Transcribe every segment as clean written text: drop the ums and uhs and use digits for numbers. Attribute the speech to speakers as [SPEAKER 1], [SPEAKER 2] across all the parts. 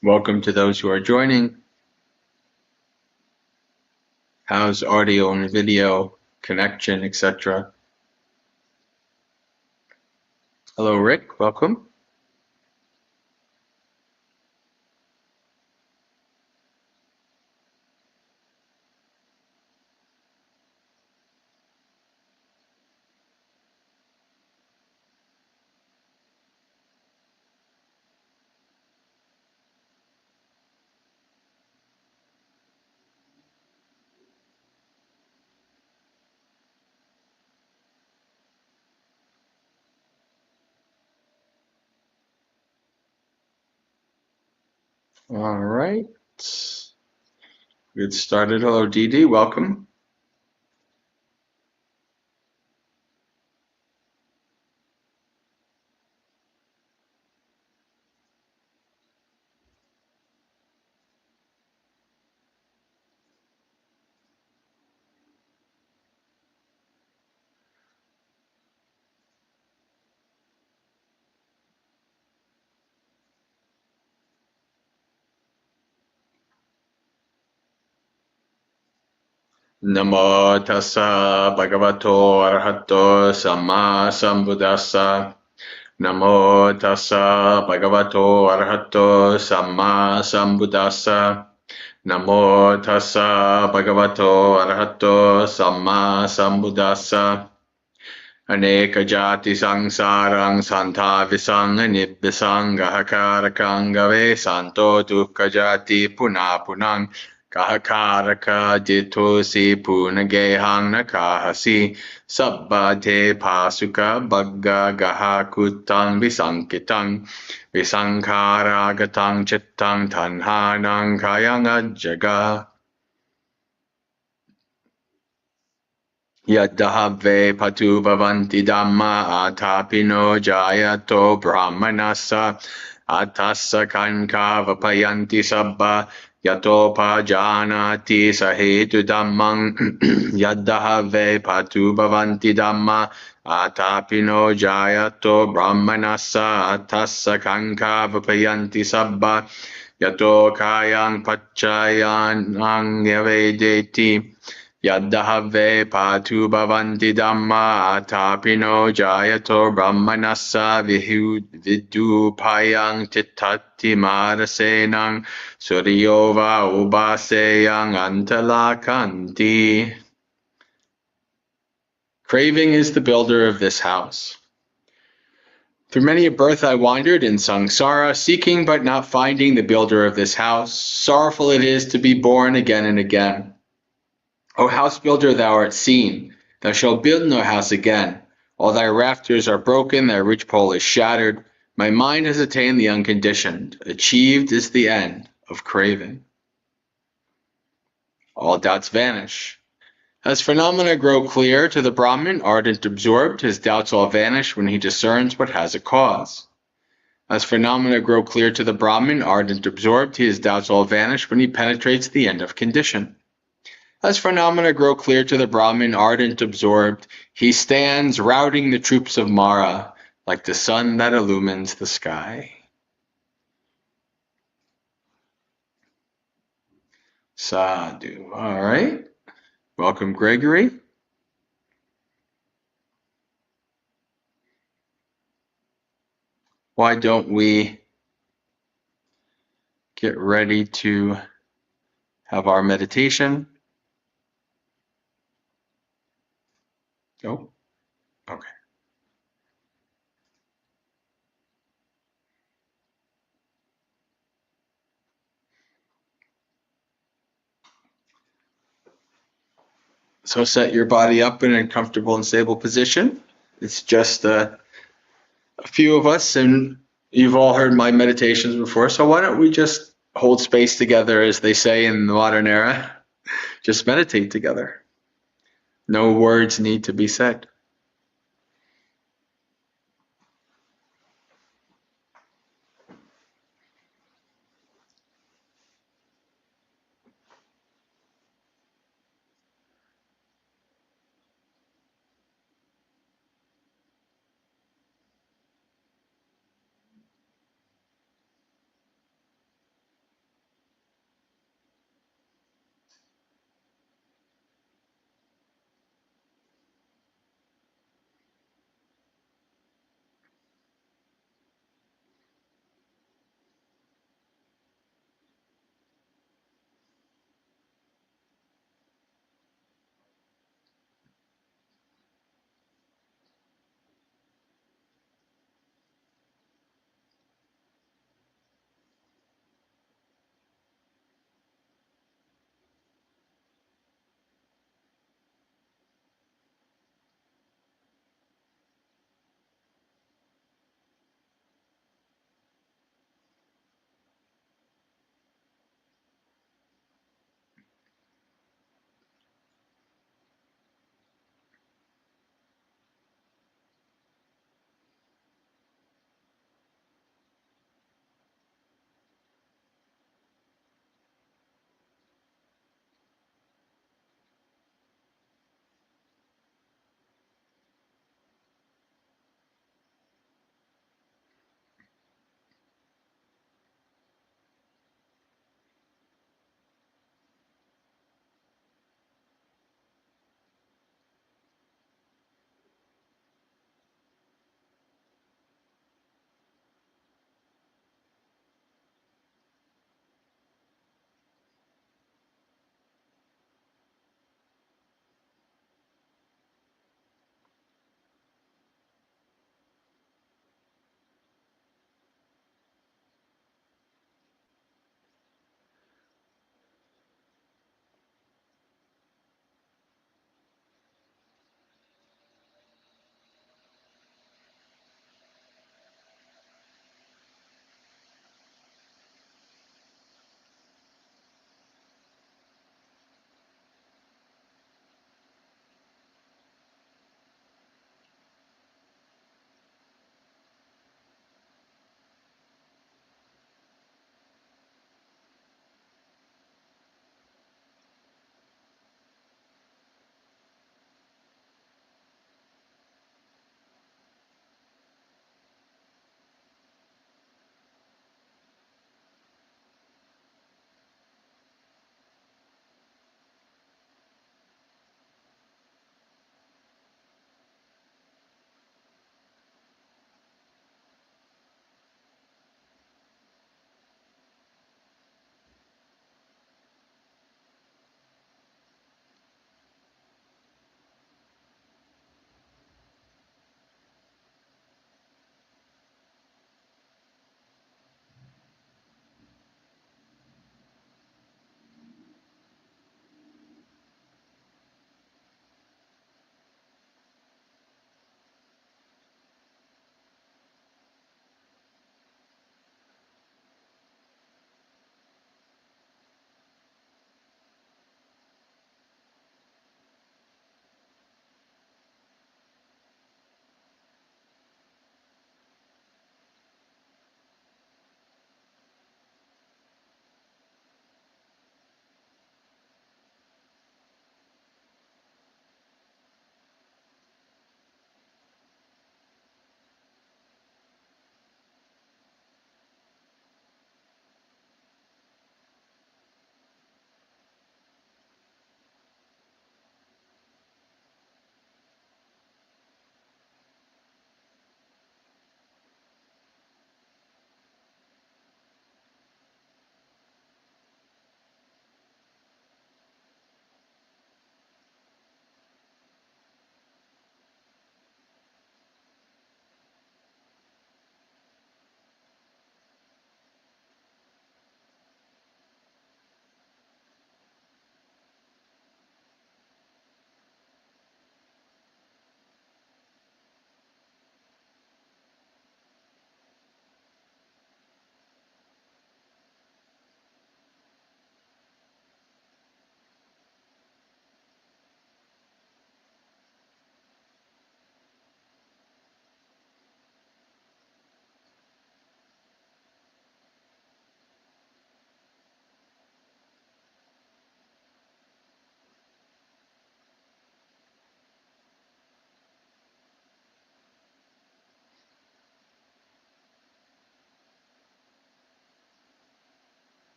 [SPEAKER 1] Welcome to those who are joining. How's audio and video connection, etc.? Hello, Rick. Welcome. All right. Get started. Hello, Dee. Welcome. Namo tassa bhagavato arahato samma sambuddhassa. Namo tassa bhagavato arahato samma sambuddhassa. Namo tassa bhagavato arahato samma sambuddhassa. Aneka jati sangsarang santa visang anibisang gahakarakang gave santo dukkha jati punang gahakaraka jitosi punagehang nakahasi sabbate pasuka bagga gahakutang visankitang visankharagatang chittang tanhanang kayang ajaga. Yadahave patu bhavanti dhamma atapino jayato brahmanasa atassa kanka vapayanti sabba yatopa janati sahetu dhammang yadahave patu bhavanti dhamma atapino jayato brahmanasa atassa kanka vapayanti sabba yato kayang pachayanang yavedeti Yadahave patu bhavanti dhamma atapino jayato brahmanassa vidupayang titati marasenang suryova ubaseyang antalakanti. Craving is the builder of this house. Through many a birth I wandered in samsara, seeking but not finding the builder of this house. Sorrowful it is to be born again and again. O house builder, thou art seen. Thou shalt build no house again. All thy rafters are broken, thy ridgepole is shattered. My mind has attained the unconditioned. Achieved is the end of craving. All doubts vanish. As phenomena grow clear to the Brahmin, ardent absorbed, his doubts all vanish when he discerns what has a cause. As phenomena grow clear to the Brahmin, ardent absorbed, his doubts all vanish when he penetrates the end of condition. As phenomena grow clear to the Brahmin, ardent, absorbed, he stands routing the troops of Mara like the sun that illumines the sky. Sadhu. All right. Welcome, Gregory. Why don't we get ready to have our meditation? Oh, okay. So set your body up in a comfortable and stable position. It's just a few of us, and you've all heard my meditations before, so why don't we just hold space together, as they say in the modern era? Just meditate together. No words need to be said.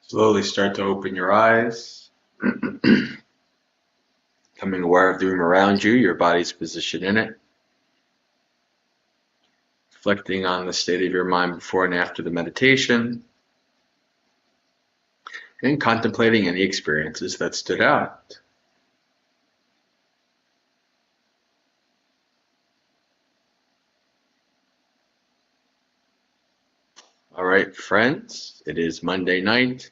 [SPEAKER 1] Slowly start to open your eyes. Becoming aware of the room around you, your body's position in it. Reflecting on the state of your mind before and after the meditation. And contemplating any experiences that stood out. All right, friends, it is Monday night.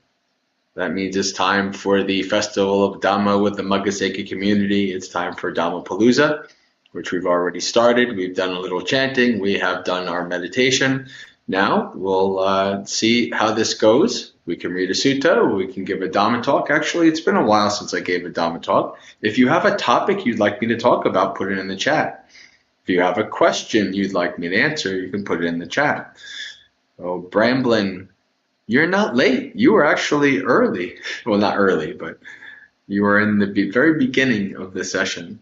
[SPEAKER 1] That means it's time for the Festival of Dhamma with the Maggaseki community. It's time for Dhammapalooza, which we've already started. We've done a little chanting. We have done our meditation. Now we'll see how this goes. We can read a sutta. We can give a Dhamma talk. Actually, it's been a while since I gave a Dhamma talk. If you have a topic you'd like me to talk about, put it in the chat. If you have a question you'd like me to answer, you can put it in the chat. Oh, Bramblin, you're not late. You were actually early. Well, not early, but you were in the very beginning of the session.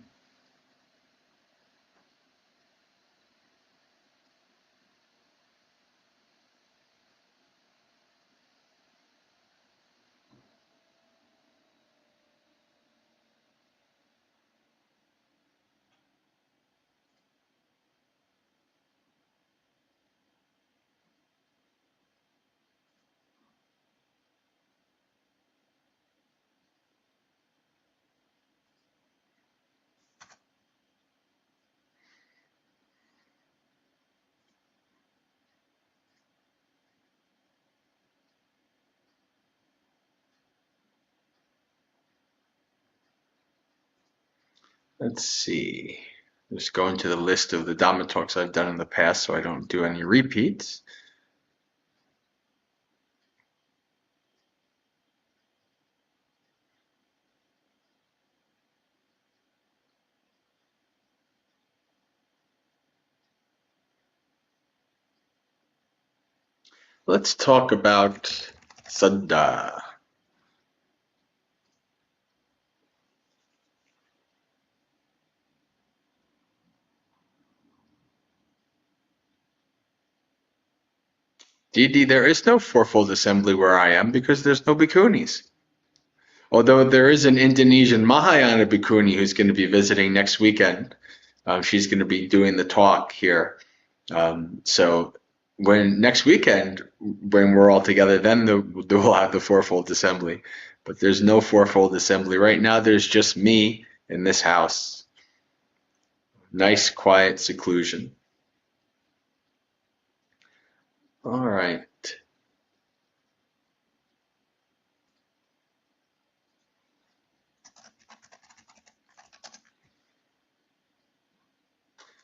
[SPEAKER 1] Let's see. Just going to the list of the Dhamma talks I've done in the past so I don't do any repeats. Let's talk about Saddha. Didi, there is no fourfold assembly where I am because there's no bhikkhunis. Although there is an Indonesian Mahayana bhikkhuni who's going to be visiting next weekend. She's going to be doing the talk here. So when next weekend, when we're all together, then we'll have the fourfold assembly. But there's no fourfold assembly. Right now, there's just me in this house. Nice, quiet seclusion. All right.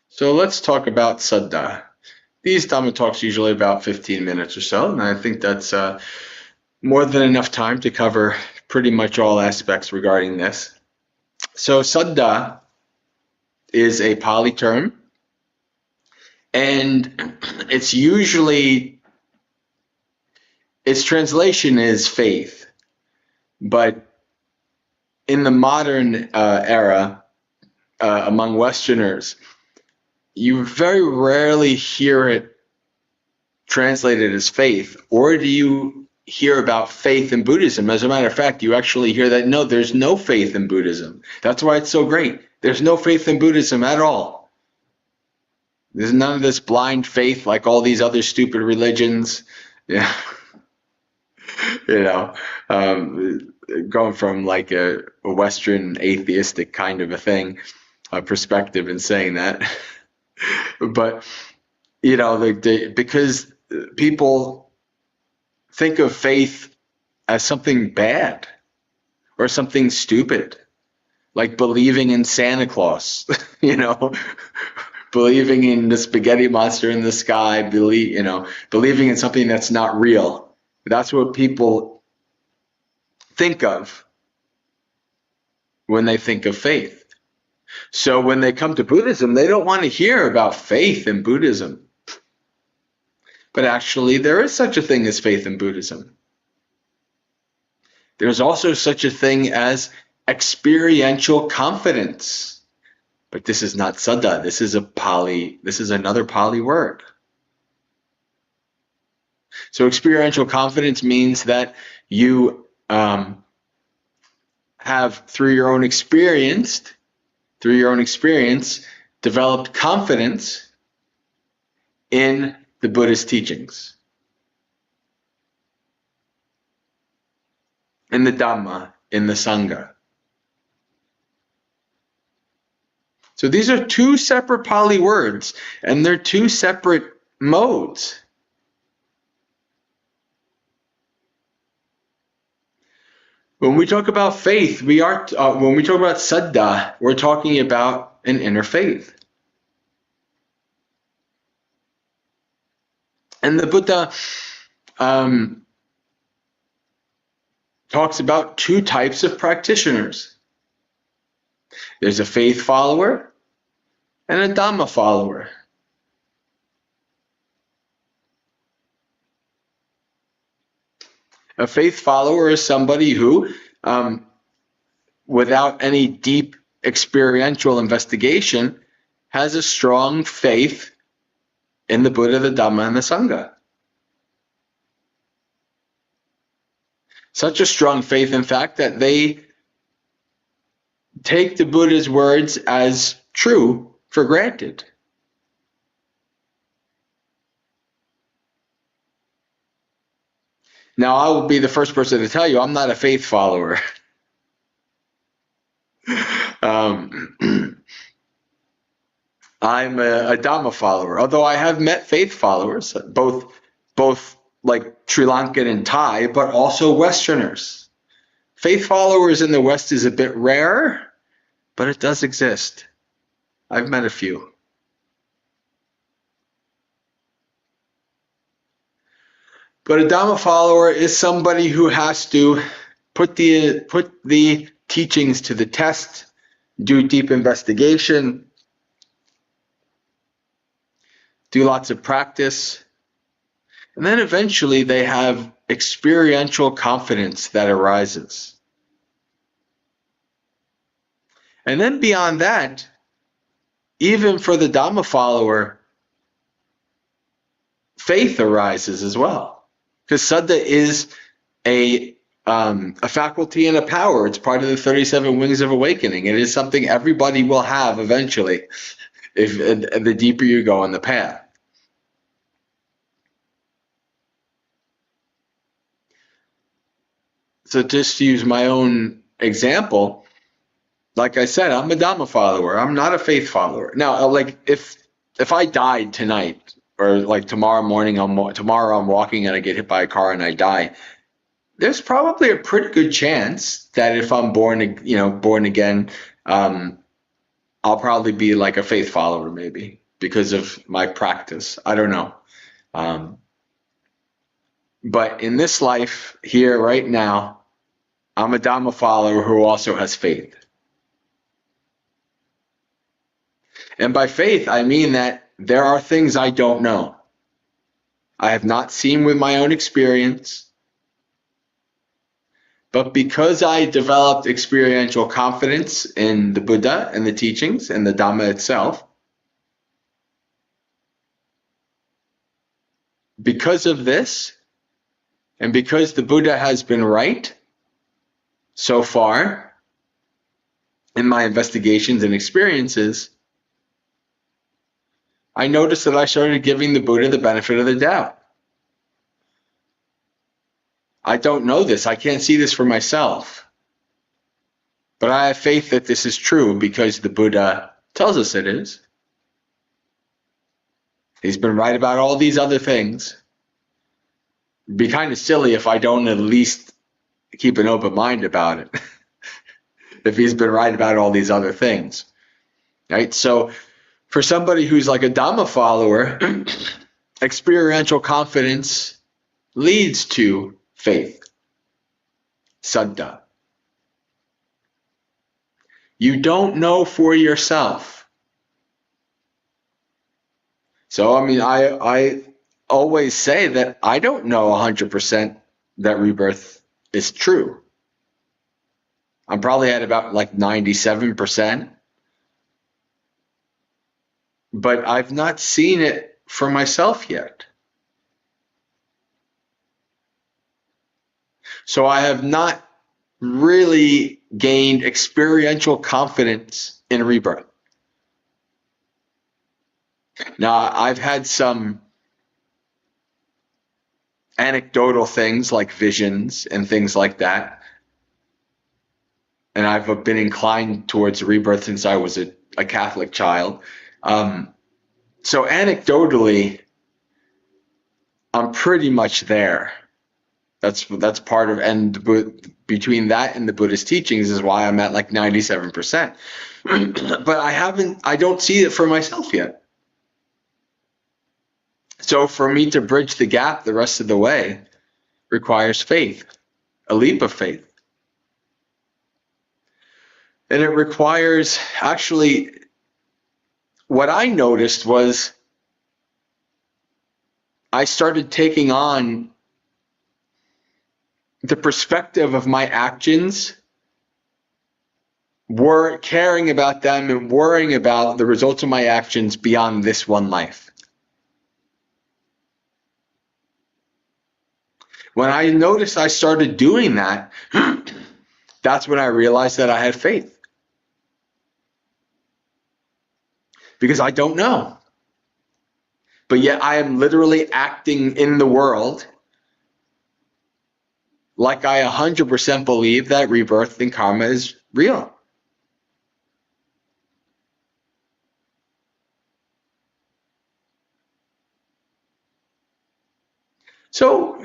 [SPEAKER 1] So let's talk about Saddha. These Dhamma talks usually about 15 minutes or so, and I think that's more than enough time to cover pretty much all aspects regarding this. So Saddha is a Pali term, and it's usually, its translation is faith, but in the modern era, among Westerners, you very rarely hear it translated as faith, or do you hear about faith in Buddhism? As a matter of fact, you actually hear that, no, there's no faith in Buddhism. That's why it's so great. There's no faith in Buddhism at all. There's none of this blind faith like all these other stupid religions. Yeah. You know, going from like a Western atheistic kind of a thing, perspective and saying that. But, you know, because people think of faith as something bad or something stupid, like believing in Santa Claus, you know, believing in the spaghetti monster in the sky, believing in something that's not real. That's what people think of when they think of faith. So when they come to Buddhism, they don't want to hear about faith in Buddhism. But actually, there is such a thing as faith in Buddhism. There's also such a thing as experiential confidence. But this is not Saddha. This is another Pali word. So experiential confidence means that you have, through your own experience, developed confidence in the Buddhist teachings, in the Dhamma, in the Sangha. So these are two separate Pali words, and they're two separate modes. When we talk about faith, when we talk about Saddha, we're talking about an inner faith. And the Buddha talks about two types of practitioners. There's a faith follower and a Dhamma follower. A faith follower is somebody who, without any deep experiential investigation, has a strong faith in the Buddha, the Dhamma, and the Sangha. Such a strong faith, in fact, that they take the Buddha's words as true for granted. Now, I will be the first person to tell you I'm not a faith follower. I'm a Dhamma follower, although I have met faith followers, both like Sri Lankan and Thai, but also Westerners. Faith followers in the West is a bit rare, but it does exist. I've met a few. But a Dhamma follower is somebody who has to put the teachings to the test, do deep investigation, do lots of practice, and then eventually they have experiential confidence that arises. And then beyond that, even for the Dhamma follower, faith arises as well. Because Saddha is a faculty and a power. It's part of the 37 wings of awakening. It is something everybody will have eventually, if the deeper you go on the path. So just to use my own example, like I said, I'm a Dhamma follower. I'm not a faith follower. Now, like if I died tonight, or like tomorrow morning, tomorrow I'm walking and I get hit by a car and I die, there's probably a pretty good chance that if I'm born again, I'll probably be like a faith follower, maybe because of my practice. I don't know. But in this life here right now, I'm a Dhamma follower who also has faith. And by faith, I mean that there are things I don't know. I have not seen with my own experience. But because I developed experiential confidence in the Buddha and the teachings and the Dhamma itself, because of this, and because the Buddha has been right so far in my investigations and experiences, I noticed that I started giving the Buddha the benefit of the doubt. I don't know this. I can't see this for myself. But I have faith that this is true because the Buddha tells us it is. He's been right about all these other things. It'd be kind of silly if I don't at least keep an open mind about it. If he's been right about all these other things. Right? So for somebody who's like a Dhamma follower, experiential confidence leads to faith, Saddha. You don't know for yourself. So, I mean, I always say that I don't know 100% that rebirth is true. I'm probably at about like 97%. But I've not seen it for myself yet. So I have not really gained experiential confidence in rebirth. Now, I've had some anecdotal things like visions and things like that. And I've been inclined towards rebirth since I was a Catholic child. So anecdotally, I'm pretty much there. That's part of, and between that and the Buddhist teachings is why I'm at like 97%. But I don't see it for myself yet. So for me to bridge the gap the rest of the way requires faith, a leap of faith. And it requires, actually, what I noticed was I started taking on the perspective of my actions, caring about them and worrying about the results of my actions beyond this one life. When I noticed I started doing that, that's when I realized that I had faith. Because I don't know. But yet I am literally acting in the world like I 100% believe that rebirth and karma is real. So,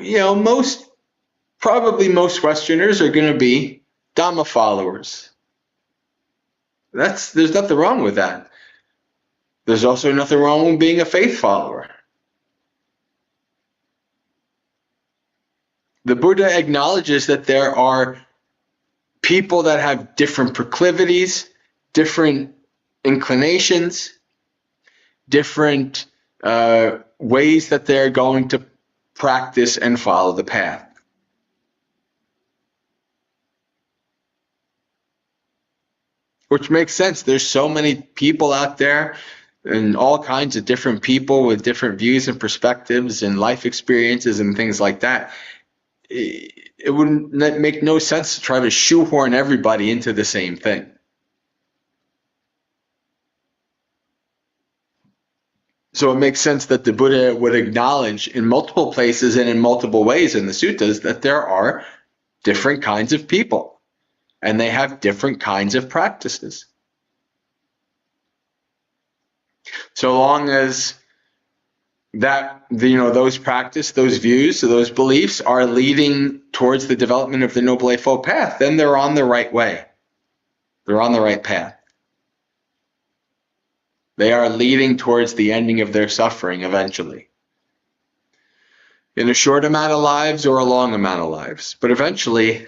[SPEAKER 1] probably most Westerners are going to be Dhamma followers. There's nothing wrong with that. There's also nothing wrong with being a faith follower. The Buddha acknowledges that there are people that have different proclivities, different inclinations, different ways that they're going to practice and follow the path. Which makes sense. There's so many people out there and all kinds of different people with different views and perspectives and life experiences and things like that. It wouldn't make no sense to try to shoehorn everybody into the same thing. So it makes sense that the Buddha would acknowledge in multiple places and in multiple ways in the suttas that there are different kinds of people and they have different kinds of practices. So long as that, those practice, those views, those beliefs are leading towards the development of the Noble Eightfold Path, then they're on the right way. They're on the right path. They are leading towards the ending of their suffering eventually. In a short amount of lives or a long amount of lives. But eventually,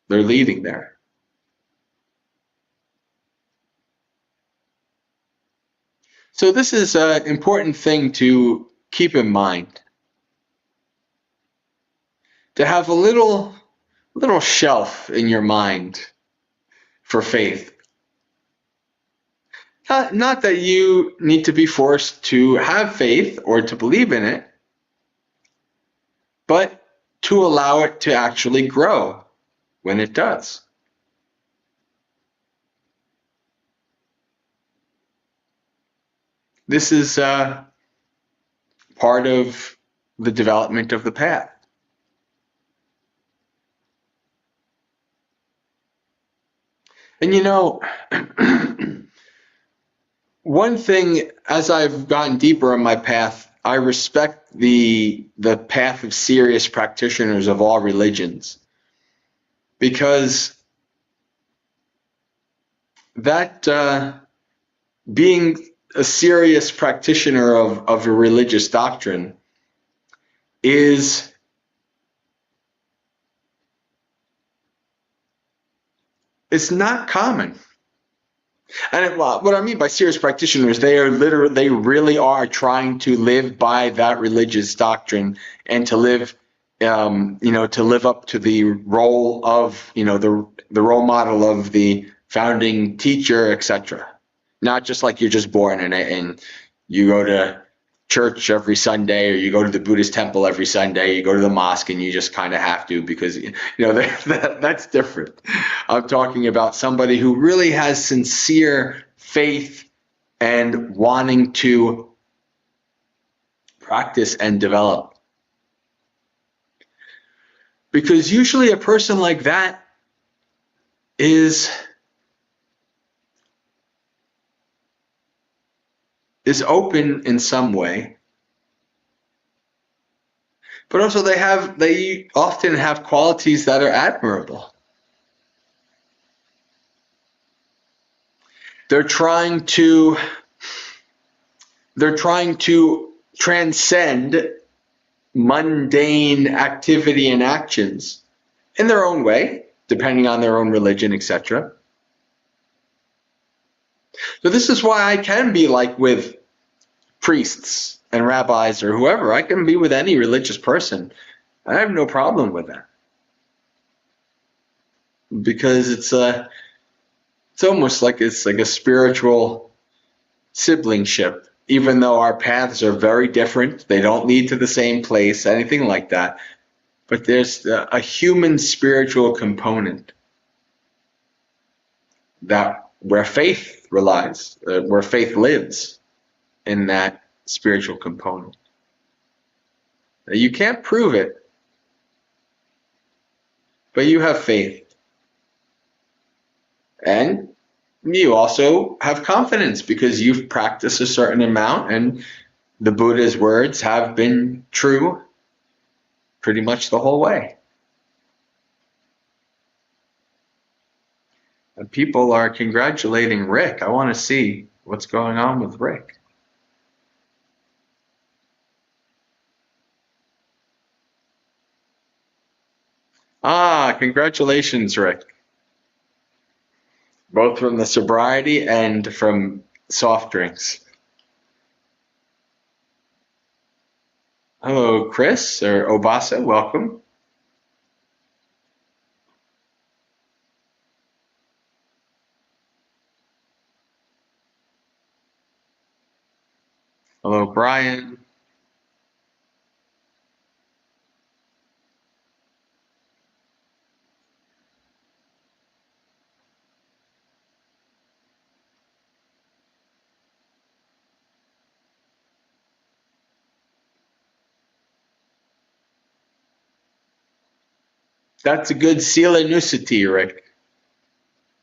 [SPEAKER 1] they're leading there. So this is an important thing to keep in mind. To have a little shelf in your mind for faith. Not that you need to be forced to have faith or to believe in it, but to allow it to actually grow when it does. This is part of the development of the path. And one thing, as I've gotten deeper on my path, I respect the path of serious practitioners of all religions, because that being a serious practitioner of a religious doctrine it's not common. And what I mean by serious practitioners, they really are trying to live by that religious doctrine and to live, to live up to the role of, the role model of the founding teacher, etc. Not just like you're just born in it and you go to church every Sunday, or you go to the Buddhist temple every Sunday, you go to the mosque, and you just kind of have to because, that's different. I'm talking about somebody who really has sincere faith and wanting to practice and develop. Because usually a person like that is open in some way, but also they often have qualities that are admirable. They're trying to transcend mundane activity and actions in their own way, depending on their own religion, etc. So this is why I can be like with priests and rabbis or whoever. I can be with any religious person. I have no problem with that. Because it's almost like it's like a spiritual siblingship. Even though our paths are very different, they don't lead to the same place, anything like that. But there's a human spiritual component that where faith relies, where faith lives in that spiritual component. You can't prove it, but you have faith. And you also have confidence because you've practiced a certain amount and the Buddha's words have been true pretty much the whole way. And people are congratulating Rick. I want to see what's going on with Rick. Ah, congratulations, Rick. Both from the sobriety and from soft drinks. Hello, Chris or Obasa, welcome. Hello, Brian. That's a good sila nusati, Rick,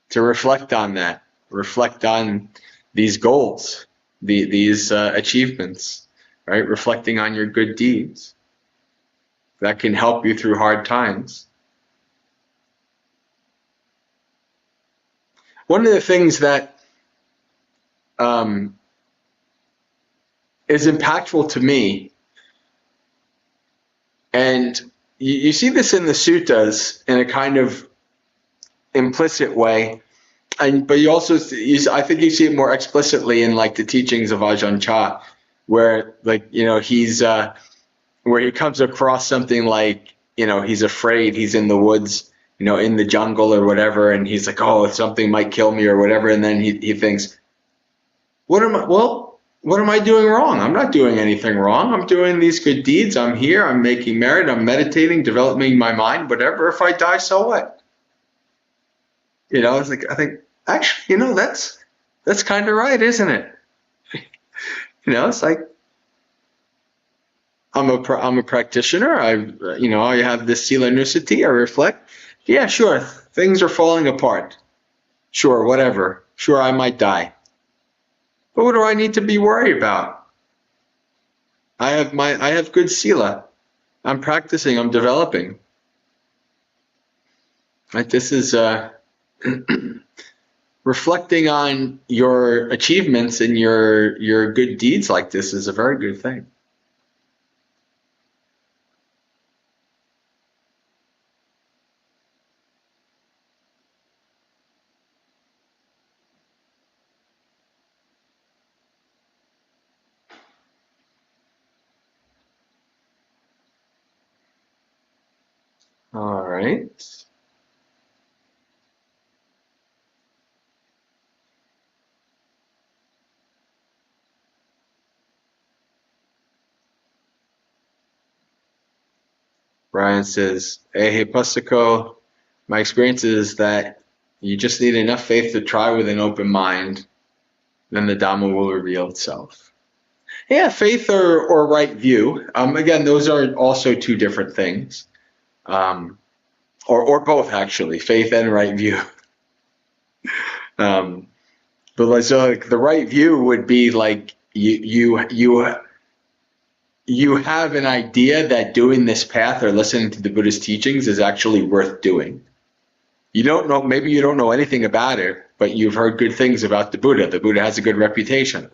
[SPEAKER 1] to reflect on that. Reflect on these goals, these achievements, right? Reflecting on your good deeds. That can help you through hard times. One of the things that is impactful to me, and you see this in the suttas in a kind of implicit way, but you also, I think you see it more explicitly in like the teachings of Ajahn Chah, where like, he's, where he comes across something like, he's afraid, he's in the woods, in the jungle or whatever, and he's like, oh, something might kill me or whatever, and then he thinks, what am I doing wrong? I'm not doing anything wrong. I'm doing these good deeds. I'm here. I'm making merit. I'm meditating, developing my mind, whatever. If I die, so what? It's like, I think, actually, that's kind of right, isn't it? It's like, I'm a practitioner. I have this sila nusati. I reflect. Yeah, sure. Things are falling apart. Sure, whatever. Sure, I might die. But what do I need to be worried about? I have good sila. I'm practicing. I'm developing. Like this is reflecting on your achievements and your good deeds like this is a very good thing. All right. Brian says, hey, Pustico, my experience is that you just need enough faith to try with an open mind, then the Dhamma will reveal itself. Yeah, faith or right view. Again, those are also two different things. Or both, actually, faith and right view. But so like the right view would be like you have an idea that doing this path or listening to the Buddha's teachings is actually worth doing. You don't know, maybe you don't know anything about it, but you've heard good things about the Buddha. The Buddha has a good reputation.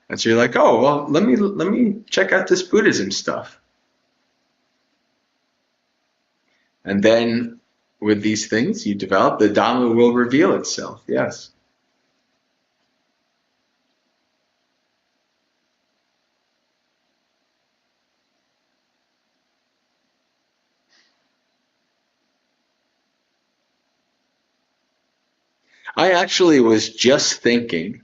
[SPEAKER 1] And so you're like, oh, well, let me check out this Buddhism stuff. And then with these things you develop, the Dhamma will reveal itself. Yes. I actually was just thinking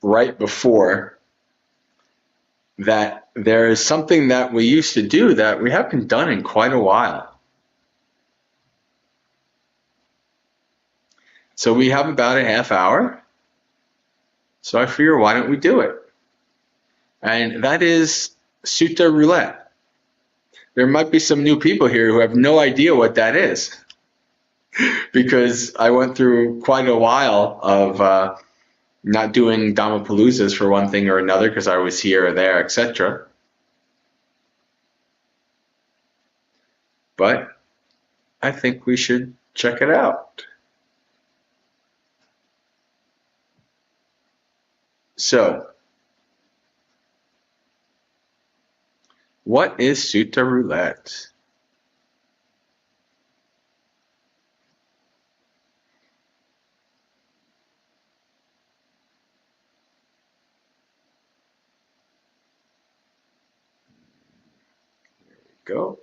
[SPEAKER 1] right before that there is something that we used to do that we haven't done in quite a while. So we have about a half hour. So I figure, why don't we do it? And that is Sutta Roulette. There might be some new people here who have no idea what that is. Because I went through quite a while of not doing Dhammapaloozas for one thing or another because I was here or there, etc. But I think we should check it out. So, what is Sutta Roulette? There we go.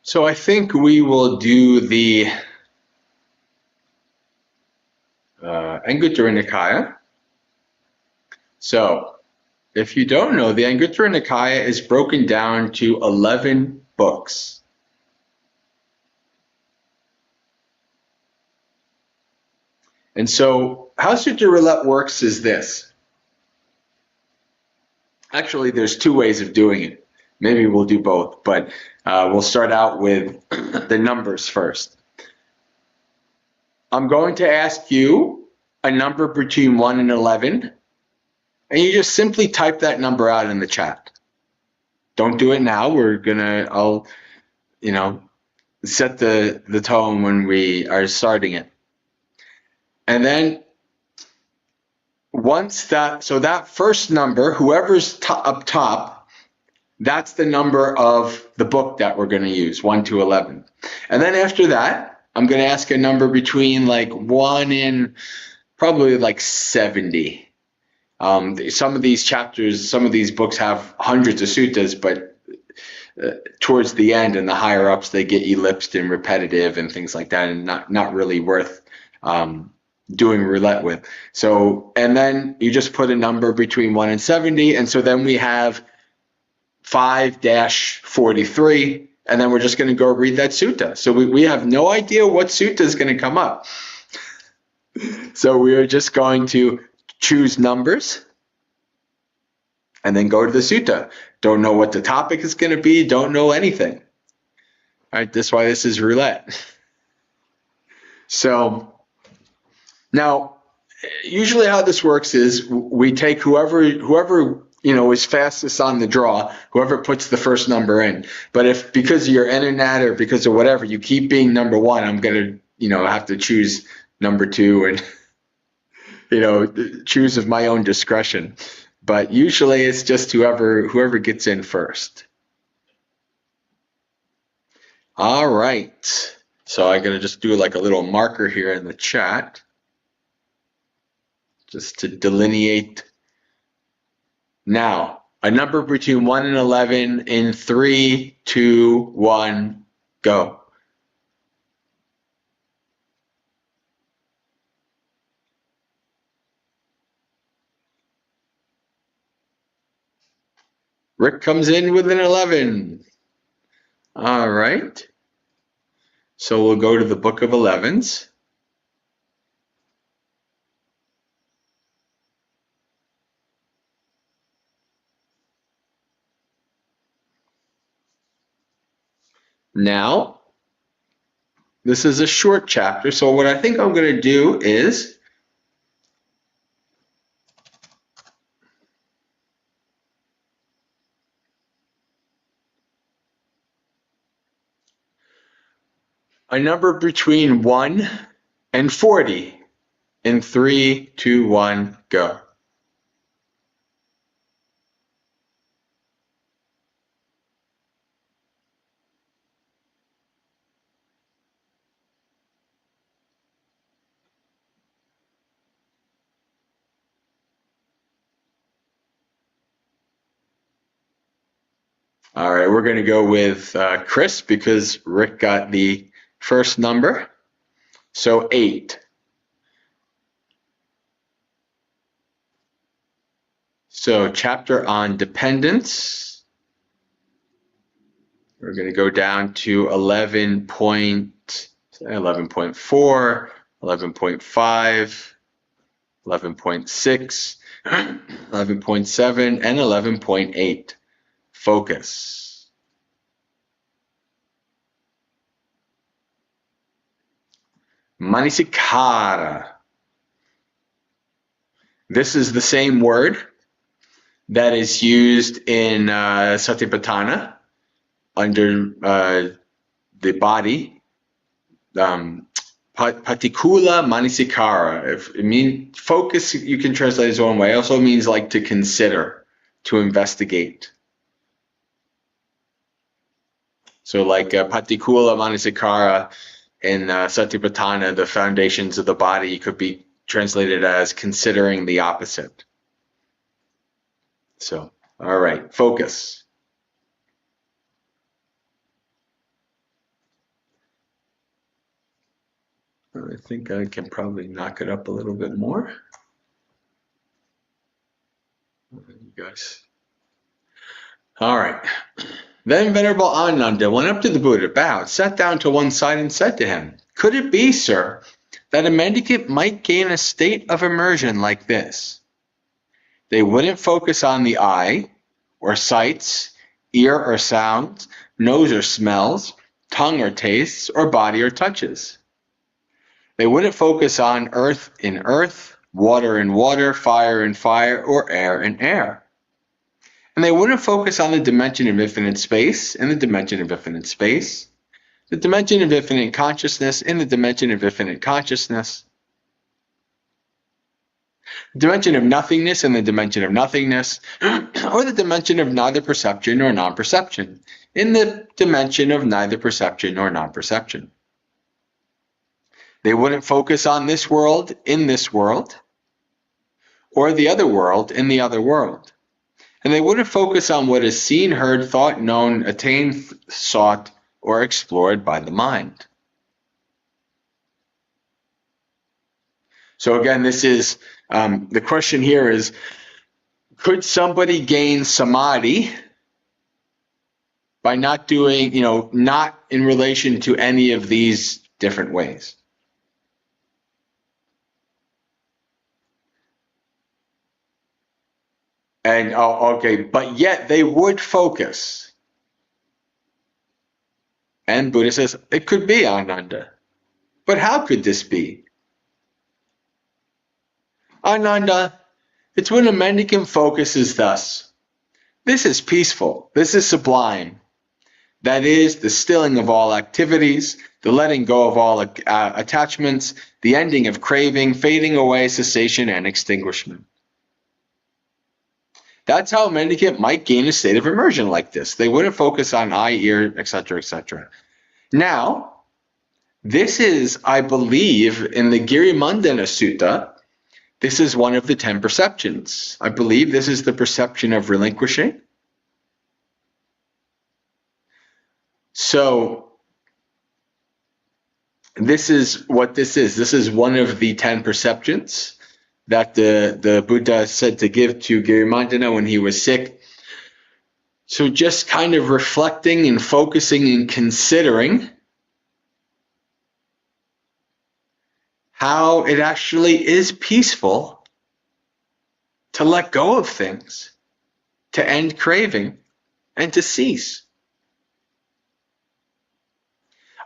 [SPEAKER 1] So I think we will do the Anguttara Nikaya. So if you don't know, the Anguttara Nikaya is broken down to 11 books. And so how Sutta Roulette works is this. Actually, there's two ways of doing it. Maybe we'll do both, but we'll start out with the numbers first. I'm going to ask you a number between 1 and 11, and you just simply type that number out in the chat. Don't do it now. I'll set the tone when we are starting it. And then that first number, whoever's up top, that's the number of the book that we're going to use, 1 to 11. And then after that, I'm going to ask a number between like 1 and probably like 70. Some of these chapters, some of these books have hundreds of suttas, but towards the end and the higher ups, they get ellipsed and repetitive and things like that, and not really worth doing roulette with. So, and then you just put a number between 1 and 70, and so then we have 5-43, and then we're just going to go read that sutta. So we have no idea what sutta is going to come up. So we are just going to choose numbers and then go to the sutta. Don't know what the topic is going to be, don't know anything. All right, that's why this is roulette. So now, usually how this works is we take whoever is fastest on the draw, whoever puts the first number in. But if because of your internet or because of whatever, you keep being number 1, I'm going to have to choose number 2 and choose of my own discretion. But usually it's just whoever gets in first. All right. So I'm going to just do like a little marker here in the chat just to delineate. Now, a number between 1 and 11 in 3, 2, 1, go. Rick comes in with an 11. All right. So we'll go to the Book of 11s. Now, this is a short chapter, so what I think I'm going to do is a number between 1 and 40 in 3, 2, 1, go. All right, we're going to go with Chris because Rick got the first number. So 8. So chapter on dependence. We're going to go down to 11.4, 11.5, 11.6, 11.7, and 11.8. Focus. Manasikara. This is the same word that is used in Satipatthana under the body. Patikula Manasikara. If it means focus, you can translate its own way. It also means like to consider, to investigate. So like Patikula Manasikara in Satipatthana, the foundations of the body, could be translated as considering the opposite. So, all right, focus. I think I can probably knock it up a little bit more. You guys. All right. Then Venerable Ananda went up to the Buddha, bowed, sat down to one side, and said to him, "Could it be, sir, that a mendicant might gain a state of immersion like this? They wouldn't focus on the eye, or sights, ear or sounds, nose or smells, tongue or tastes, or body or touches. They wouldn't focus on earth in earth, water in water, fire in fire, or air in air. And they wouldn't focus on the dimension of infinite space in the dimension of infinite space, the dimension of infinite consciousness in the dimension of infinite consciousness, the dimension of nothingness in the dimension of nothingness, or the dimension of neither perception nor non-perception in the dimension of neither perception nor non-perception. They wouldn't focus on this world in this world, or the other world in the other world. And they wouldn't focus on what is seen, heard, thought, known, attained, sought, or explored by the mind." So again, this is, the question here is, could somebody gain samadhi by not doing, not in relation to any of these different ways? And, okay, but yet they would focus. And Buddha says, it could be, Ananda. But how could this be? Ananda, it's when a mendicant focuses thus. This is peaceful. This is sublime. That is the stilling of all activities, the letting go of all attachments, the ending of craving, fading away, cessation, and extinguishment. That's how a mendicant might gain a state of immersion like this. They wouldn't focus on eye, ear, etc., etc. Now, this is, I believe, in the Girimandana Sutta, This is one of the 10 perceptions. I believe this is the perception of relinquishing. So this is what this is. This is one of the 10 perceptions that the Buddha said to give to Girimandana when he was sick. So just kind of reflecting and focusing and considering how it actually is peaceful to let go of things, to end craving, and to cease.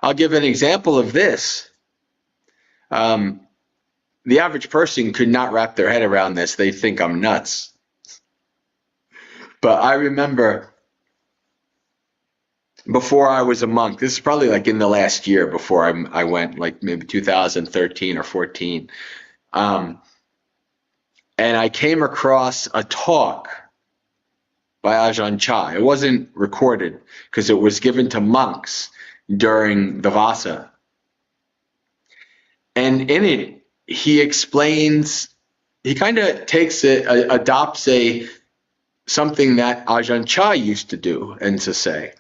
[SPEAKER 1] I'll give an example of this. The average person could not wrap their head around this. They think I'm nuts. But I remember before I was a monk, this is probably like in the last year before I went, like maybe 2013 or 14. And I came across a talk by Ajahn Chah. It wasn't recorded because it was given to monks during the Vasa. And in it, he explains, he kind of adopts something that Ajahn Chah used to do and to say.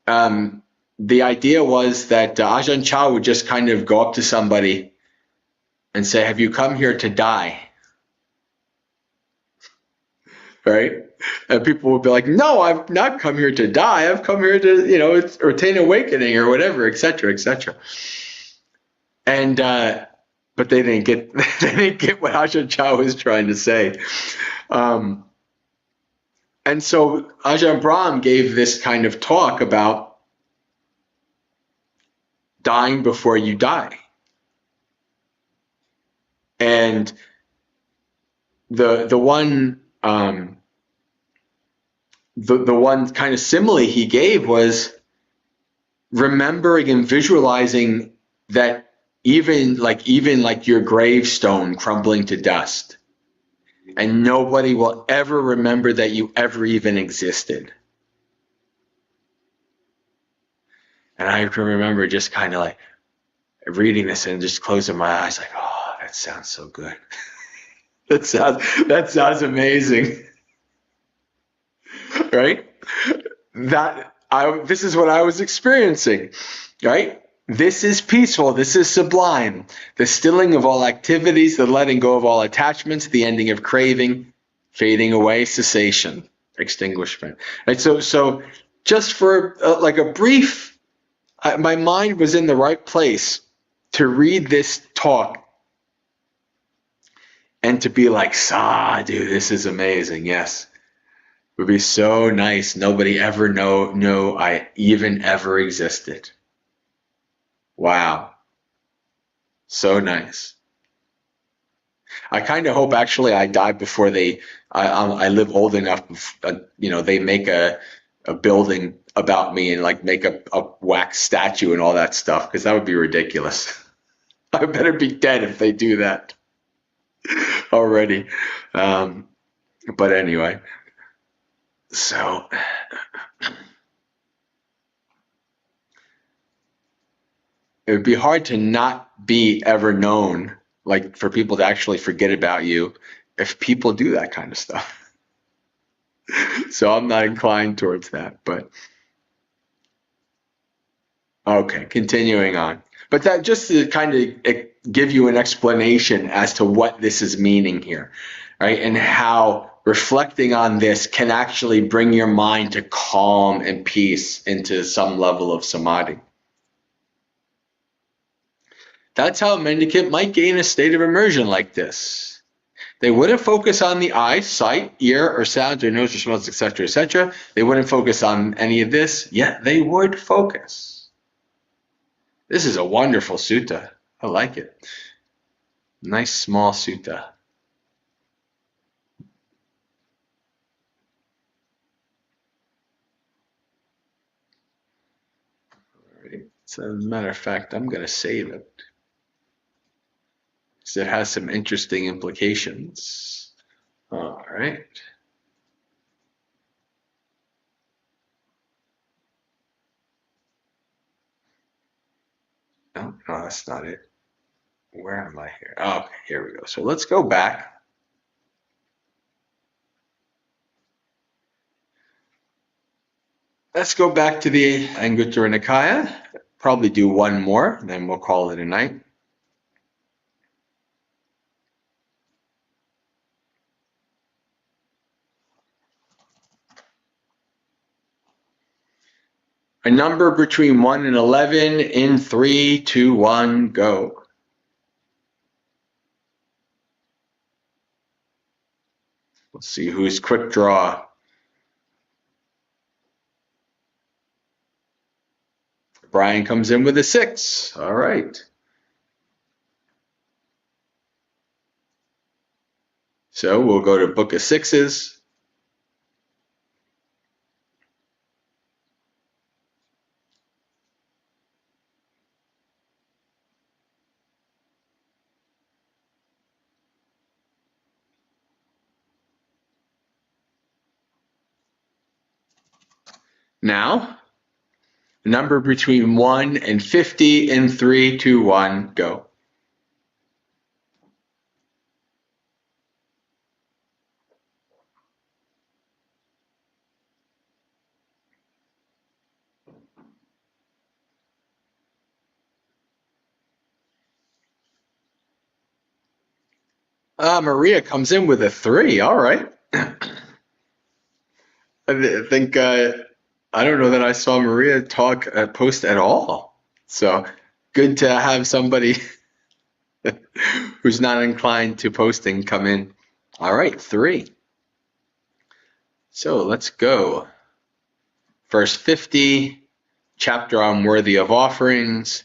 [SPEAKER 1] The idea was that Ajahn Chah would just kind of go up to somebody and say, "Have you come here to die?" Right? And people would be like, "No, I've not come here to die. I've come here to, attain awakening or whatever, etc., etc." And but they didn't get what Ajahn Chah was trying to say. And so Ajahn Brahm gave this kind of talk about dying before you die. And the one kind of simile he gave was remembering and visualizing that even like your gravestone crumbling to dust, and nobody will ever remember that you ever even existed. And I can remember just kind of like reading this and just closing my eyes, like, oh, that sounds so good. that sounds amazing. Right? This is what I was experiencing, right? This is peaceful. This is sublime. The stilling of all activities, the letting go of all attachments, the ending of craving, fading away, cessation, extinguishment. Right? So just for like a brief, my mind was in the right place to read this talk and to be like, Sadhu, this is amazing. Yes. It would be so nice. Nobody ever know I even ever existed. Wow. So nice. I kind of hope actually I die before I live old enough, they make a building about me and like make a wax statue and all that stuff, because that would be ridiculous. I better be dead if they do that already. But anyway, so it would be hard to not be ever known, like for people to actually forget about you if people do that kind of stuff. So I'm not inclined towards that, but okay, continuing on. But that just to kind of give you an explanation as to what this is meaning here, right? And how reflecting on this can actually bring your mind to calm and peace into some level of samadhi. That's how a mendicant might gain a state of immersion like this. They wouldn't focus on the eye, sight, ear, or sounds, or nose, or smells, etc., etc. They wouldn't focus on any of this, yet they would focus. This is a wonderful sutta. I like it. Nice small sutta. Alright. So as a matter of fact, I'm going to save it, because it has some interesting implications. All right. No, that's not it. Where am I here? Oh, okay, here we go. So let's go back. Let's go back to the Anguttara Nikaya. Probably do one more, then we'll call it a night. A number between 1 and 11 in 3, 2, 1, go. Let's see who's quick draw. Brian comes in with a 6. All right. So we'll go to Book of Sixes. Now, a number between 1 and 50 in 3, 2, 1, go. Maria comes in with a 3. All right. I think I don't know that I saw Maria post at all. So good to have somebody who's not inclined to posting come in. All right, 3. So let's go. Verse 50, chapter on worthy of offerings,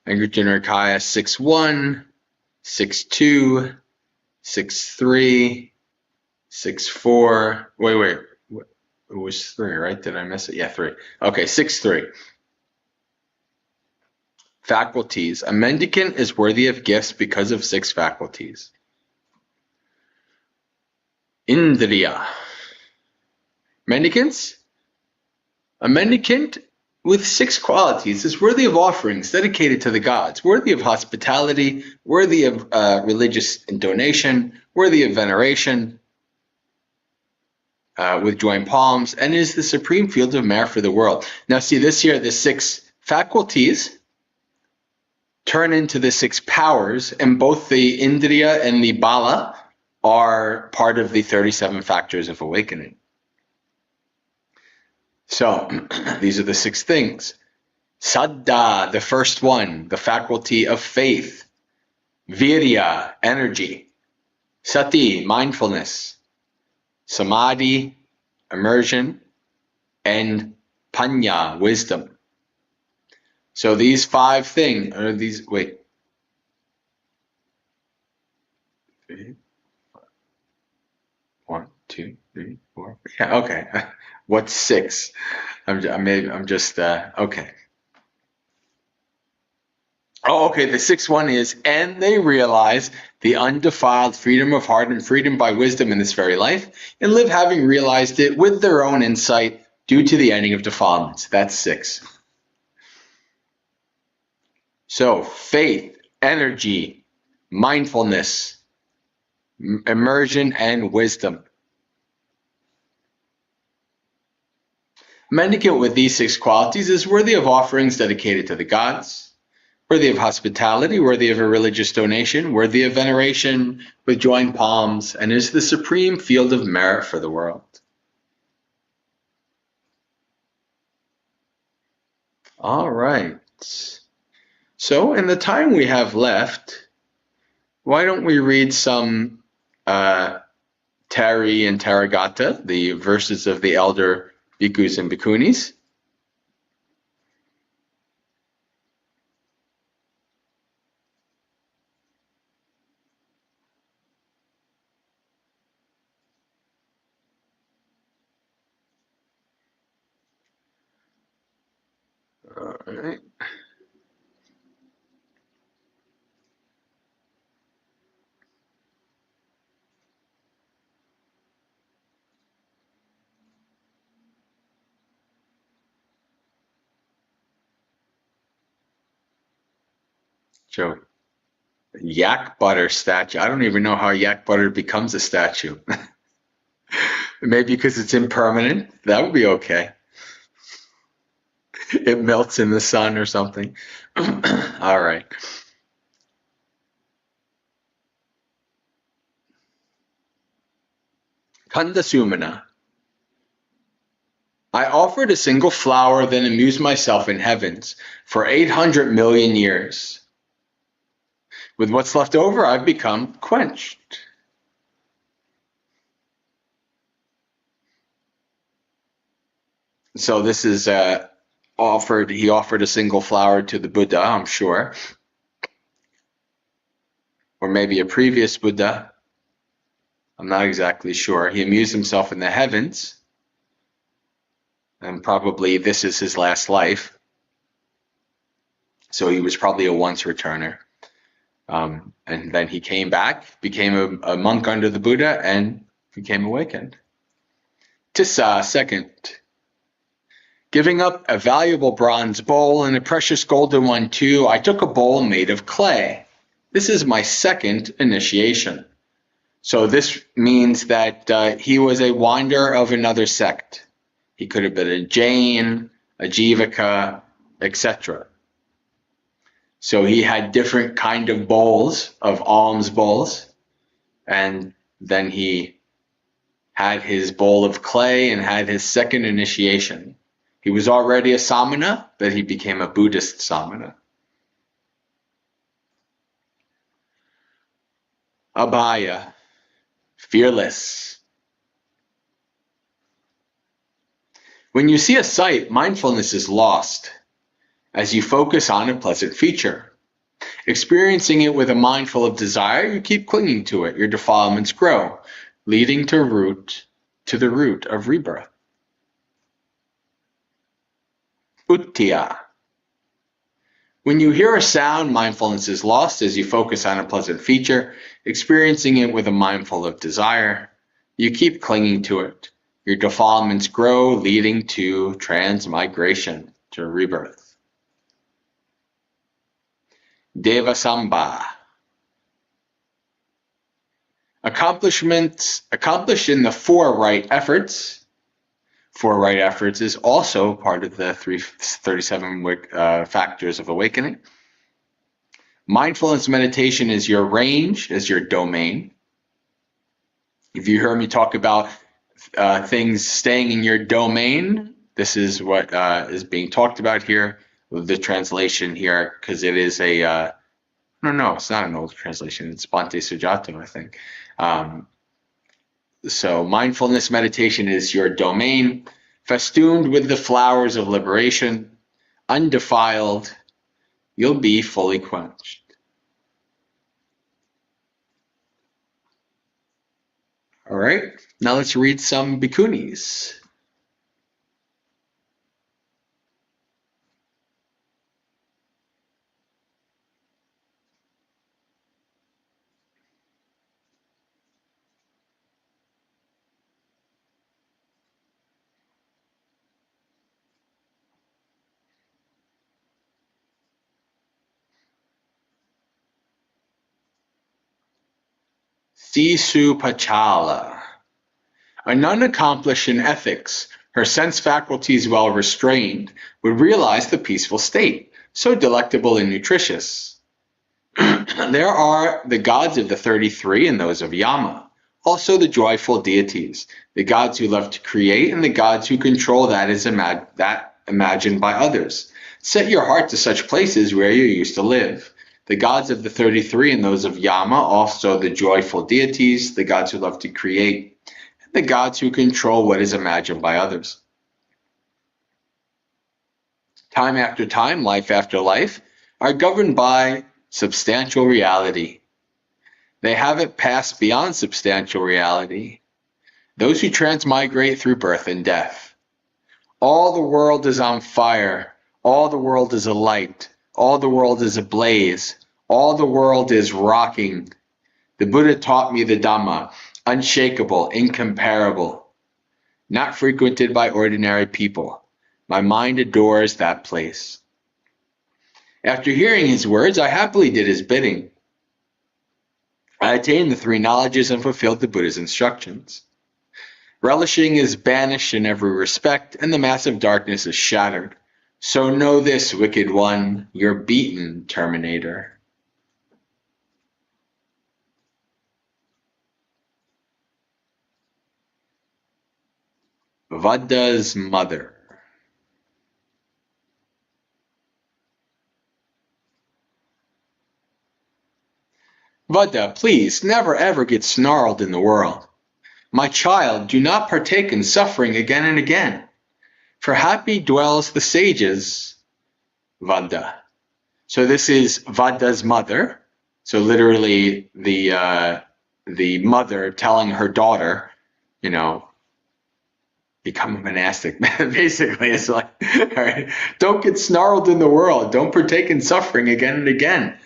[SPEAKER 1] Anguttara Nikaya 6.1, 6.2, 6.3, 6.4. Wait. It was 3, right? Did I miss it? Yeah, 3. Okay, 6.3. Faculties. A mendicant is worthy of gifts because of 6 faculties. Indriya. Mendicants? A mendicant with 6 qualities is worthy of offerings dedicated to the gods, worthy of hospitality, worthy of religious donation, worthy of veneration, with joined palms, and is the supreme field of merit for the world. Now see this here, the 6 faculties turn into the 6 powers, and both the Indriya and the Bala are part of the 37 factors of awakening. So these are the 6 things. Saddha, the first one, the faculty of faith. Virya, energy. Sati, mindfulness. Samadhi, immersion. And Panya, wisdom. So these 5 things, or these, wait. 1, 2, 3, 4. Yeah, okay. What's 6? I'm just okay. Oh, okay. The 6th one is, and they realize the undefiled freedom of heart and freedom by wisdom in this very life, and live having realized it with their own insight due to the ending of defilements. That's 6. So faith, energy, mindfulness, immersion, and wisdom. Mendicant with these 6 qualities is worthy of offerings dedicated to the gods, worthy of hospitality, worthy of a religious donation, worthy of veneration with joined palms, and is the supreme field of merit for the world. All right. So in the time we have left, why don't we read some Tari and Taragata, the verses of the elder bhikkhus and bhikkhunis. All right. Joey. Yak butter statue. I don't even know how yak butter becomes a statue. Maybe because it's impermanent. That would be okay. It melts in the sun or something. All right. Kanda Sumana. I offered a single flower, then amused myself in heavens for 800 million years. With what's left over, I've become quenched. So this is he offered a single flower to the Buddha, I'm sure. Or maybe a previous Buddha. I'm not exactly sure. He amused himself in the heavens. And probably this is his last life. So he was probably a once returner. And then he came back, became a monk under the Buddha, and became awakened. Tissa, second. Giving up a valuable bronze bowl and a precious golden one too, I took a bowl made of clay. This is my second initiation. So this means that he was a wanderer of another sect. He could have been a Jain, a Jivaka, etc. So he had different kind of bowls, of alms bowls, and then he had his bowl of clay and had his second initiation. He was already a samana, but he became a Buddhist samana. Abhaya, fearless. When you see a sight, mindfulness is lost as you focus on a pleasant feature. Experiencing it with a mind full of desire, you keep clinging to it. Your defilements grow, leading to the root of rebirth. Uttiya. When you hear a sound, mindfulness is lost as you focus on a pleasant feature. Experiencing it with a mind full of desire, you keep clinging to it. Your defilements grow, leading to transmigration, to rebirth. Devasamba. Accomplishments accomplished in the four right efforts. Four right efforts is also part of the 37 factors of awakening. Mindfulness meditation is your range, is your domain. If you heard me talk about things staying in your domain, this is what is being talked about here. The translation here, because it is no, it's not an old translation. It's Bhante Sujato, I think. So mindfulness meditation is your domain, festooned with the flowers of liberation, undefiled, you'll be fully quenched. All right, now let's read some bhikkhunis. Sisu Pachala. A nun accomplished in ethics, her sense faculties well restrained, would realize the peaceful state, so delectable and nutritious. There are the gods of the 33 and those of Yama, also the joyful deities, the gods who love to create and the gods who control that is imagined by others. Set your heart to such places where you used to live. The gods of the 33 and those of Yama, also the joyful deities, the gods who love to create, and the gods who control what is imagined by others. Time after time, life after life, are governed by substantial reality. They haven't passed beyond substantial reality. Those who transmigrate through birth and death. All the world is on fire. All the world is alight. All the world is ablaze. All the world is rocking. The Buddha taught me the Dhamma, unshakable, incomparable, not frequented by ordinary people. My mind adores that place. After hearing his words, I happily did his bidding. I attained the three knowledges and fulfilled the Buddha's instructions. Relishing is banished in every respect, and the massive darkness is shattered. So know this, wicked one, you're beaten, Terminator. Vadda's mother. Vadda, please, never ever get snarled in the world. My child, do not partake in suffering again and again. For happy dwells the sages, Vadda. So this is Vadda's mother. So literally the mother telling her daughter, become a monastic. Basically, it's like, all right, don't get snarled in the world. Don't partake in suffering again and again.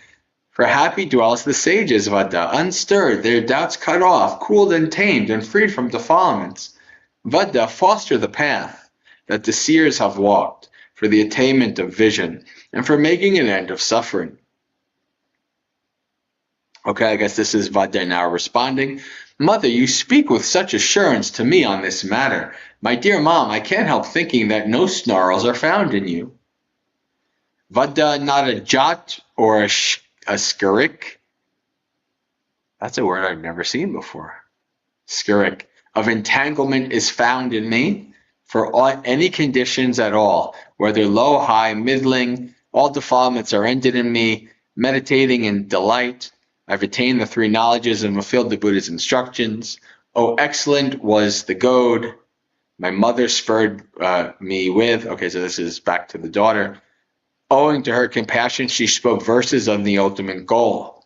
[SPEAKER 1] For happy dwells the sages, Vadda, unstirred, their doubts cut off, cooled and tamed, and freed from defilements. Vadda, foster the path that the seers have walked, for the attainment of vision, and for making an end of suffering. Okay, I guess this is Vadda now responding. Mother, you speak with such assurance to me on this matter. My dear mom, I can't help thinking that no snarls are found in you. Vadda, not a jot or a skirik. That's a word I've never seen before. Skirik. Of entanglement is found in me for any conditions at all, whether low, high, middling, all defilements are ended in me, meditating in delight. I've attained the three knowledges and fulfilled the Buddha's instructions. Oh, excellent was the goad my mother spurred me with. Okay, so this is back to the daughter. Owing to her compassion, she spoke verses on the ultimate goal.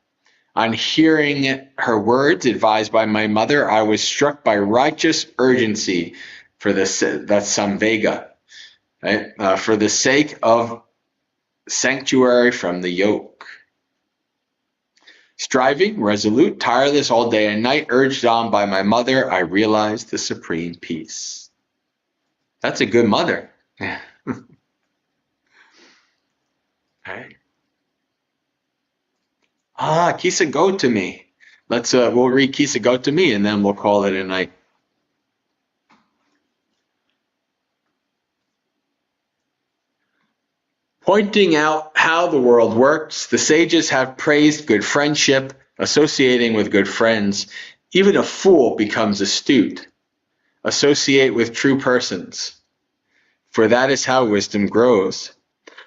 [SPEAKER 1] On hearing her words advised by my mother, I was struck by righteous urgency for that's samvega, right? For the sake of sanctuary from the yoke. Striving, resolute, tireless all day and night, urged on by my mother, I realized the supreme peace. That's a good mother. Right. Kisa go to me. We'll read Kisa go to me and then we'll call it a night. Pointing out how the world works, the sages have praised good friendship, associating with good friends. Even a fool becomes astute. Associate with true persons, for that is how wisdom grows.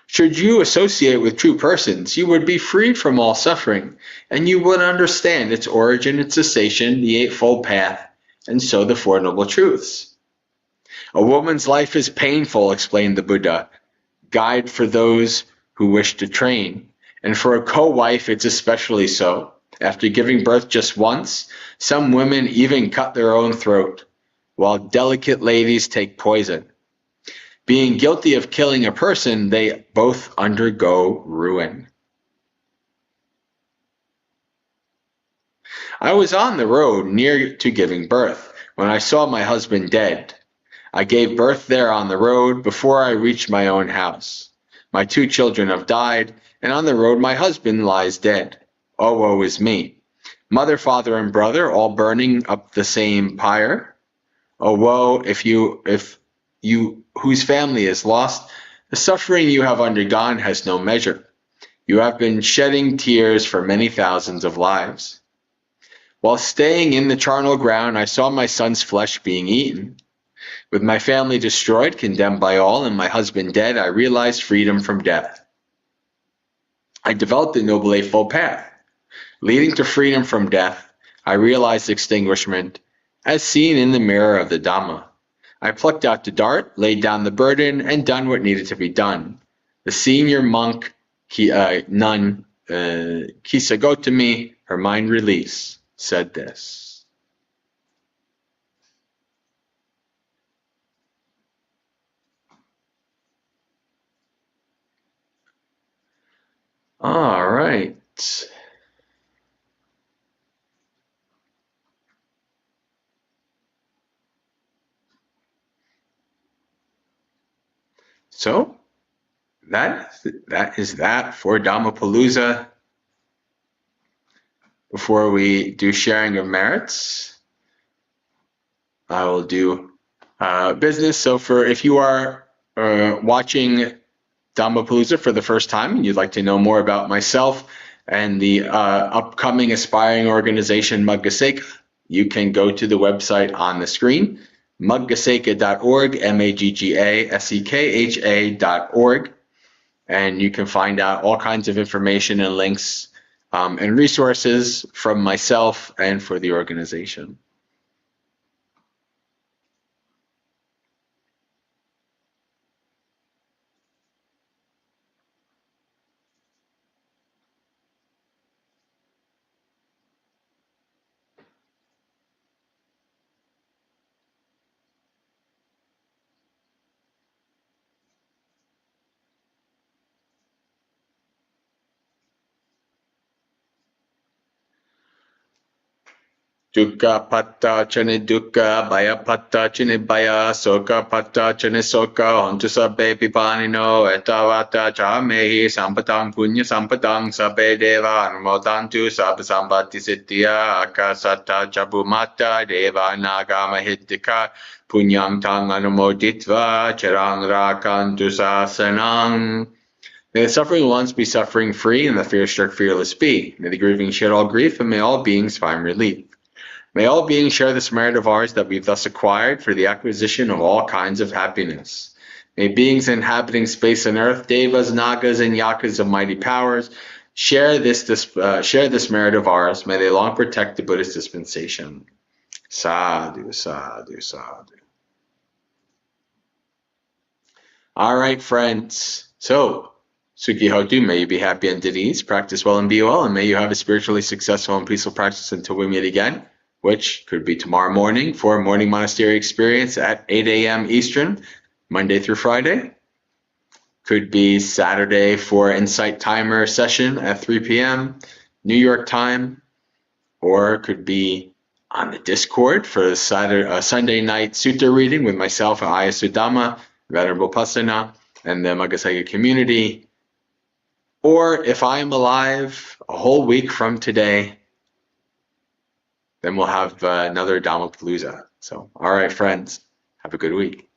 [SPEAKER 1] Should you associate with true persons, you would be freed from all suffering, and you would understand its origin, its cessation, the Eightfold Path, and so the Four Noble Truths. A woman's life is painful, explained the Buddha, guide for those who wish to train, and for a co-wife it's especially so. After giving birth just once, some women even cut their own throat, while delicate ladies take poison. Being guilty of killing a person, they both undergo ruin. I was on the road near to giving birth when I saw my husband dead. I gave birth there on the road before I reached my own house. My two children have died, and on the road my husband lies dead. Oh, woe is me. Mother, father, and brother all burning up the same pyre. Oh, woe if you whose family is lost, the suffering you have undergone has no measure. You have been shedding tears for many thousands of lives. While staying in the charnel ground, I saw my son's flesh being eaten. With my family destroyed, condemned by all, and my husband dead, I realized freedom from death. I developed the Noble Eightfold Path. Leading to freedom from death, I realized extinguishment, as seen in the mirror of the Dhamma. I plucked out the dart, laid down the burden, and done what needed to be done. The senior monk, nun, Kisa Gotami, her mind release, said this. All right. So that is that for Dhammapalooza. before we do sharing of merits, I will do business. So if you are watching Dhammapalooza for the first time and you'd like to know more about myself and the upcoming aspiring organization Maggaseka, you can go to the website on the screen, maggaseka.org, maggaseka.org, and you can find out all kinds of information and links and resources from myself and for the organization. Dukkha patta chane dukkha, bhaya patta chane bhaya, soka patta chane soka, hontu sabbe pipanino, etavata chamehi, sampatang punya sampatang, sabbe deva anumodantu, sabba sambati siddhya, akasata jabumata, deva nagama hittika, punyang tang anumoditva, charang rakantu sasanang. May the suffering ones be suffering free, and the fear-struck fearless be. May the grieving shed all grief, and may all beings find relief. May all beings share this merit of ours that we've thus acquired for the acquisition of all kinds of happiness. May beings inhabiting space and earth, devas, nagas, and yakas of mighty powers, share this merit of ours. May they long protect the Buddhist dispensation. Sadhu, sadhu, sadhu. All right, friends. So, Sukhi Hotu, may you be happy and at ease, practice well and be well, and may you have a spiritually successful and peaceful practice until we meet again, which could be tomorrow morning for a morning monastery experience at 8 a.m. Eastern, Monday through Friday. Could be Saturday for Insight Timer session at 3 p.m. New York time, or it could be on the Discord for the Sunday night sutta reading with myself and Ayasu Dhamma, Venerable Pasana, and the Maggaseka community. Or if I am alive a whole week from today, then we'll have another Dhammapalooza. So, all right, friends, have a good week.